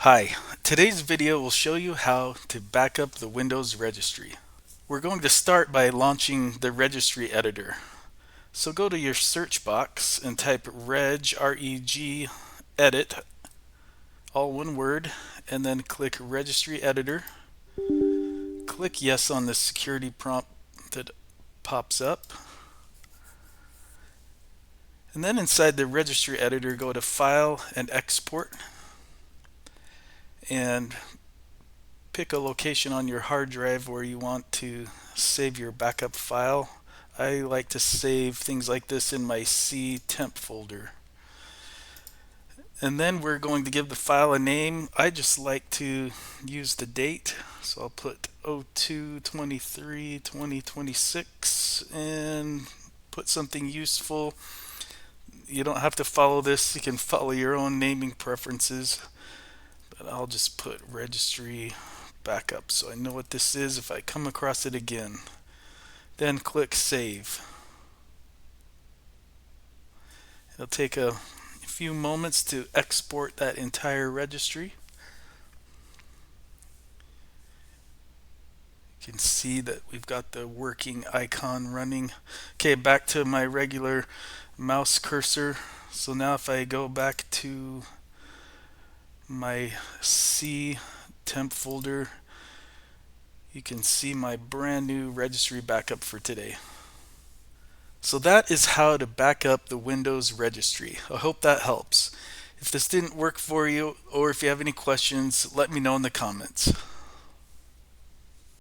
Hi, today's video will show you how to back up the Windows Registry. We're going to start by launching the Registry Editor. So go to your search box and type reg, edit, all one word, and then click Registry Editor. Click yes on the security prompt that pops up. And then inside the Registry Editor, go to File and Export and pick a location on your hard drive where you want to save your backup file. I like to save things like this in my C temp folder. And then we're going to give the file a name. I just like to use the date, so I'll put 02/23/2026 and put something useful. You don't have to follow this, you can follow your own naming preferences, but I'll just put registry backup so I know what this is if I come across it again. Then click save. It'll take a few moments to export that entire registry. You can see that we've got the working icon running. Okay, back to my regular mouse cursor. So now if I go back to my C temp folder, you can see my brand new registry backup for today. So that is how to back up the Windows registry. I hope that helps. If this didn't work for you or if you have any questions, let me know in the comments.